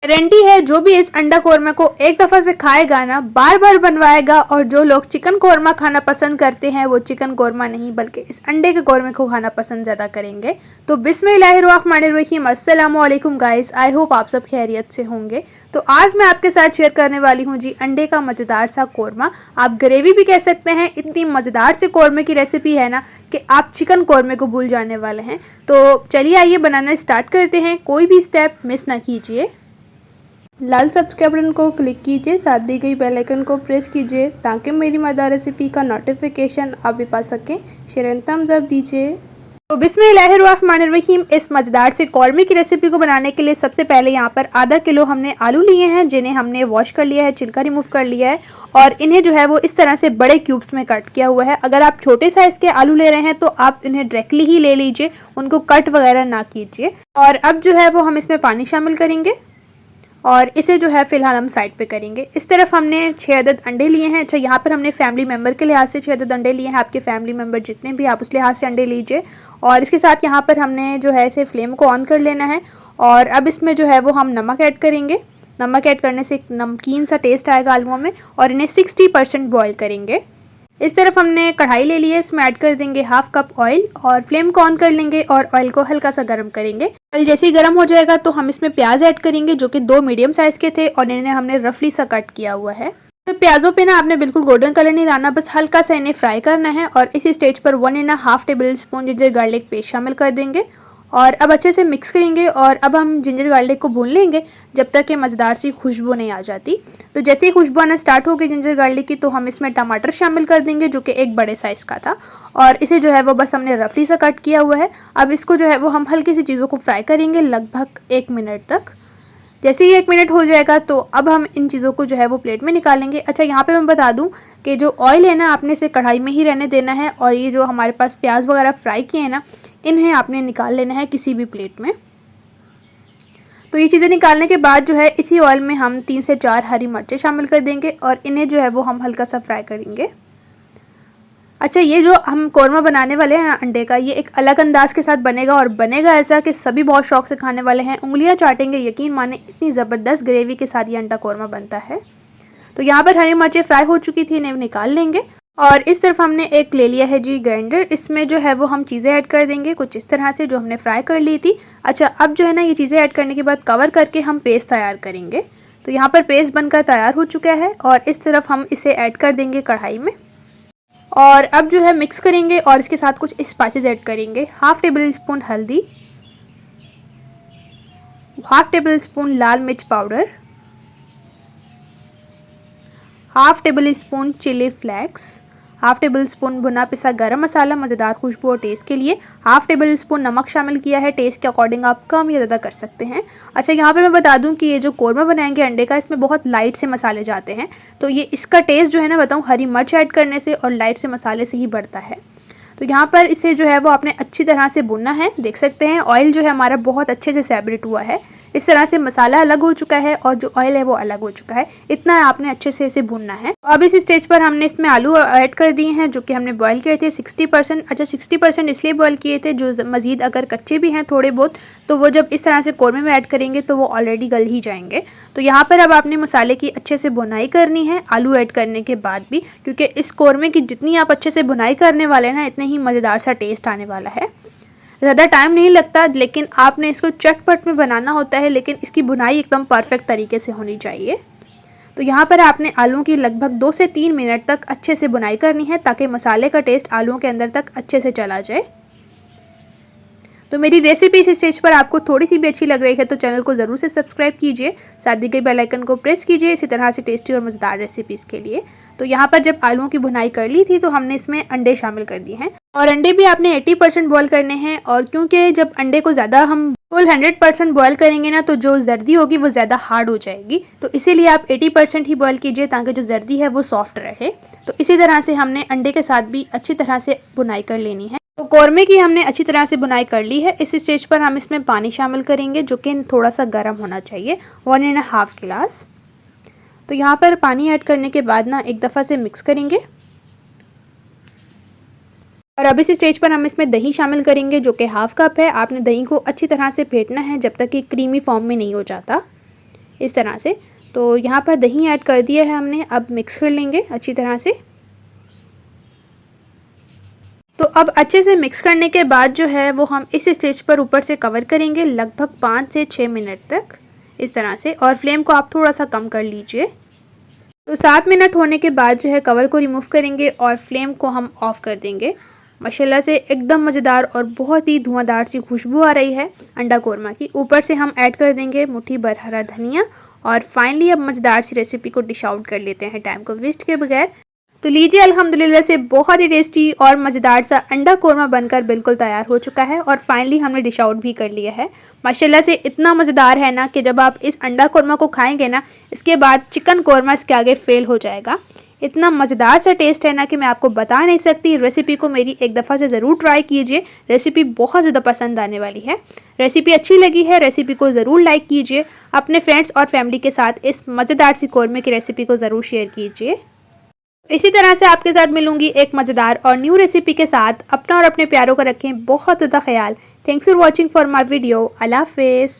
Guarantee है जो भी इस अंडा कोरमा को एक दफ़ा से खाएगा ना बार बार बनवाएगा। और जो लोग चिकन कोरमा खाना पसंद करते हैं वो चिकन कोरमा नहीं बल्कि इस अंडे के कोरमे को खाना पसंद ज़्यादा करेंगे। तो बिस्मिल्लाहिर्रहमानिर्रहीम, अस्सलाम वालेकुम गाइस, आई होप आप सब खैरियत से होंगे। तो आज मैं आपके साथ शेयर करने वाली हूँ जी अंडे का मज़ेदार सा कोरमा। आप ग्रेवी भी कह सकते हैं, इतनी मज़ेदार से कोरमे की रेसिपी है ना कि आप चिकन कोरमे को भूल जाने वाले हैं। तो चलिए आइए बनाना स्टार्ट करते हैं, कोई भी स्टेप मिस ना कीजिए। लाल सब्सक्राइब बटन को क्लिक कीजिए, साथ दी गई बेल आइकन को प्रेस कीजिए ताकि मेरी मज़ेदार रेसिपी का नोटिफिकेशन आप भी पा सकें। शेयर एंड थम्स अप दीजिए। तो बिस्मिल्लाहिर्रहमानिर्रहीम, इस मज़ेदार से कौरमे की रेसिपी को बनाने के लिए सबसे पहले यहाँ पर आधा किलो हमने आलू लिए हैं, जिन्हें हमने वॉश कर लिया है, छिलका रिमूव कर लिया है और इन्हें जो है वो इस तरह से बड़े क्यूब्स में कट किया हुआ है। अगर आप छोटे साइज़ के आलू ले रहे हैं तो आप इन्हें डायरेक्टली ही ले लीजिए, उनको कट वगैरह ना कीजिए। और अब जो है वो हम इसमें पानी शामिल करेंगे और इसे जो है फ़िलहाल हम साइड पे करेंगे। इस तरफ हमने 6 अदद अंडे लिए हैं। अच्छा, यहाँ पर हमने फैमिली मेम्बर के लिहाज से 6 अदद अंडे लिए हैं। आपके फैमिली मेम्बर जितने भी आप उस लिहाज से अंडे लीजिए। और इसके साथ यहाँ पर हमने जो है इसे फ्लेम को ऑन कर लेना है और अब इसमें जो है वो हम नमक ऐड करेंगे। नमक ऐड करने से एक नमकीन सा टेस्ट आएगा आलूओं में और इन्हें 60% बॉयल करेंगे। इस तरफ हमने कढ़ाई ले ली है, इसमें ऐड कर देंगे हाफ कप ऑयल और फ्लेम को ऑन कर लेंगे और ऑयल को हल्का सा गर्म करेंगे। ऑयल जैसे ही गर्म हो जाएगा तो हम इसमें प्याज ऐड करेंगे, जो कि 2 मीडियम साइज के थे और इन्हें हमने रफली सा कट किया हुआ है। तो प्याजों पे ना आपने बिल्कुल गोल्डन कलर नहीं लाना, बस हल्का सा इन्हें फ्राई करना है। और इसी स्टेज पर 1.5 table spoon ginger garlic paste शामिल कर देंगे और अब अच्छे से मिक्स करेंगे। और अब हम जिंजर गार्लिक को भून लेंगे जब तक कि मज़ेदार सी खुशबू नहीं आ जाती। तो जैसे ही खुशबू आना स्टार्ट होगी जिंजर गार्लिक की तो हम इसमें टमाटर शामिल कर देंगे, जो कि एक बड़े साइज़ का था और इसे जो है वो बस हमने रफली सा कट किया हुआ है। अब इसको जो है वो हम हल्की सी चीज़ों को फ्राई करेंगे लगभग 1 मिनट तक। जैसे ही 1 मिनट हो जाएगा तो अब हम इन चीज़ों को जो है वो प्लेट में निकालेंगे। अच्छा, यहाँ पे मैं बता दूँ कि जो ऑयल है ना आपने इसे कढ़ाई में ही रहने देना है और ये जो हमारे पास प्याज वगैरह फ्राई किए हैं ना इन्हें आपने निकाल लेना है किसी भी प्लेट में। तो ये चीज़ें निकालने के बाद जो है इसी ऑयल में हम 3 से 4 हरी मिर्चें शामिल कर देंगे और इन्हें जो है वो हम हल्का सा फ्राई करेंगे। अच्छा, ये जो हम कोरमा बनाने वाले हैं ना अंडे का, ये एक अलग अंदाज के साथ बनेगा और बनेगा ऐसा कि सभी बहुत शौक से खाने वाले हैं, उंगलियां चाटेंगे, यकीन माने इतनी ज़बरदस्त ग्रेवी के साथ ये अंडा कोरमा बनता है। तो यहाँ पर हरी मिर्चें फ्राई हो चुकी थी, इन्हें निकाल लेंगे। और इस तरफ हमने एक ले लिया है जी ग्राइंडर, इसमें जो है वो हम चीज़ें ऐड कर देंगे कुछ इस तरह से जो हमने फ्राई कर ली थी। अच्छा, अब जो है ना ये चीज़ें ऐड करने के बाद कवर करके हम पेस्ट तैयार करेंगे। तो यहाँ पर पेस्ट बनकर तैयार हो चुका है और इस तरफ हम इसे ऐड कर देंगे कढ़ाई में और अब जो है मिक्स करेंगे और इसके साथ कुछ स्पाइसेस ऐड करेंगे। हाफ टेबल स्पून हल्दी, हाफ टेबल स्पून लाल मिर्च powder, half tablespoon chilli flakes, half tablespoon भुना पिसा गरम मसाला मज़ेदार खुशबू और टेस्ट के लिए, हाफ टेबल स्पून नमक शामिल किया है, टेस्ट के अकॉर्डिंग आप कम या ज़्यादा कर सकते हैं। अच्छा, यहाँ पे मैं बता दूँ कि ये जो कोरमा बनाएंगे अंडे का, इसमें बहुत लाइट से मसाले जाते हैं, तो ये इसका टेस्ट जो है ना बताऊँ हरी मिर्च ऐड करने से और लाइट से मसाले से ही बढ़ता है। तो यहाँ पर इसे जो है वो आपने अच्छी तरह से भुनना है। देख सकते हैं ऑयल जो है हमारा बहुत अच्छे से सेपरेट हुआ है, इस तरह से मसाला अलग हो चुका है और जो ऑयल है वो अलग हो चुका है, इतना आपने अच्छे से इसे भूनना है। अब इस स्टेज पर हमने इसमें आलू ऐड कर दिए हैं जो कि हमने बॉईल किए थे 60%। अच्छा, 60% इसलिए बॉईल किए थे, जो मज़ीद अगर कच्चे भी हैं थोड़े बहुत तो वो जब इस तरह से कोरमे में ऐड करेंगे तो वो ऑलरेडी गल ही जाएंगे। तो यहाँ पर अब आपने मसाले की अच्छे से भुनाई करनी है आलू ऐड करने के बाद भी, क्योंकि इस कोरमे की जितनी आप अच्छे से भुनाई करने वाले हैं ना इतने ही मज़ेदार सा टेस्ट आने वाला है। ज़्यादा टाइम नहीं लगता, लेकिन आपने इसको चटपट में बनाना होता है, लेकिन इसकी भुनाई एकदम परफेक्ट तरीके से होनी चाहिए। तो यहाँ पर आपने आलूओं की लगभग 2 से 3 मिनट तक अच्छे से भुनाई करनी है ताकि मसाले का टेस्ट आलूओं के अंदर तक अच्छे से चला जाए। तो मेरी रेसिपी इस स्टेज पर आपको थोड़ी सी भी अच्छी लग रही है तो चैनल को ज़रूर से सब्सक्राइब कीजिए, साथ दी गई बेल आइकन को प्रेस कीजिए इसी तरह से टेस्टी और मज़ेदार रेसिपीज़ के लिए। तो यहाँ पर जब आलूओं की भुनाई कर ली थी तो हमने इसमें अंडे शामिल कर दिए हैं और अंडे भी आपने 80% बॉयल करने हैं। और क्योंकि जब अंडे को ज़्यादा हम फुल 100% बॉयल करेंगे ना तो जो जर्दी होगी वो ज़्यादा हार्ड हो जाएगी, तो इसीलिए आप 80% ही बॉयल कीजिए ताकि जो जर्दी है वो सॉफ्ट रहे। तो इसी तरह से हमने अंडे के साथ भी अच्छी तरह से भुनाई कर लेनी है। तो कोरमे की हमने अच्छी तरह से बुनाई कर ली है। इस स्टेज पर हम इसमें पानी शामिल करेंगे जो कि थोड़ा सा गर्म होना चाहिए, 1.5 गिलास। तो यहाँ पर पानी ऐड करने के बाद ना एक दफ़ा से मिक्स करेंगे और अब इस स्टेज पर हम इसमें दही शामिल करेंगे जो कि हाफ कप है। आपने दही को अच्छी तरह से फेंटना है जब तक कि क्रीमी फॉर्म में नहीं हो जाता। इस तरह से। तो यहाँ पर दही ऐड कर दिया है हमने, अब मिक्स कर लेंगे अच्छी तरह से। तो अब अच्छे से मिक्स करने के बाद जो है वो हम इस स्टेज पर ऊपर से कवर करेंगे लगभग 5 से 6 मिनट तक इस तरह से, और फ्लेम को आप थोड़ा सा कम कर लीजिए। तो 7 मिनट होने के बाद जो है कवर को रिमूव करेंगे और फ्लेम को हम ऑफ़ कर देंगे। माशाल्लाह से एकदम मज़ेदार और बहुत ही धुआंधार सी खुशबू आ रही है अंडा कोरमा की। ऊपर से हम ऐड कर देंगे मुट्ठी भर हरा धनिया, और फाइनली अब मज़ेदार सी रेसिपी को डिश आउट कर लेते हैं टाइम को वेस्ट के बगैर। तो लीजिए, अल्हम्दुलिल्लाह से बहुत ही टेस्टी और मज़ेदार सा अंडा कोरमा बनकर बिल्कुल तैयार हो चुका है, और फाइनली हमने डिश आउट भी कर लिया है। माशाल्लाह से इतना मज़ेदार है ना कि जब आप इस अंडा कोरमा को खाएंगे ना, इसके बाद चिकन कोरमा इसके आगे फेल हो जाएगा। इतना मज़ेदार सा टेस्ट है ना कि मैं आपको बता नहीं सकती। रेसिपी को मेरी एक दफ़ा से ज़रूर ट्राई कीजिए, रेसिपी बहुत ज़्यादा पसंद आने वाली है। रेसिपी अच्छी लगी है, रेसिपी को ज़रूर लाइक कीजिए, अपने फ्रेंड्स और फैमिली के साथ इस मज़ेदार सी कोरमे की रेसिपी को ज़रूर शेयर कीजिए। इसी तरह से आपके साथ मिलूंगी एक मज़ेदार और न्यू रेसिपी के साथ। अपना और अपने प्यारों का रखें बहुत ज़्यादा ख्याल। Thanks for watching for my video. अल्लाह हाफिज़।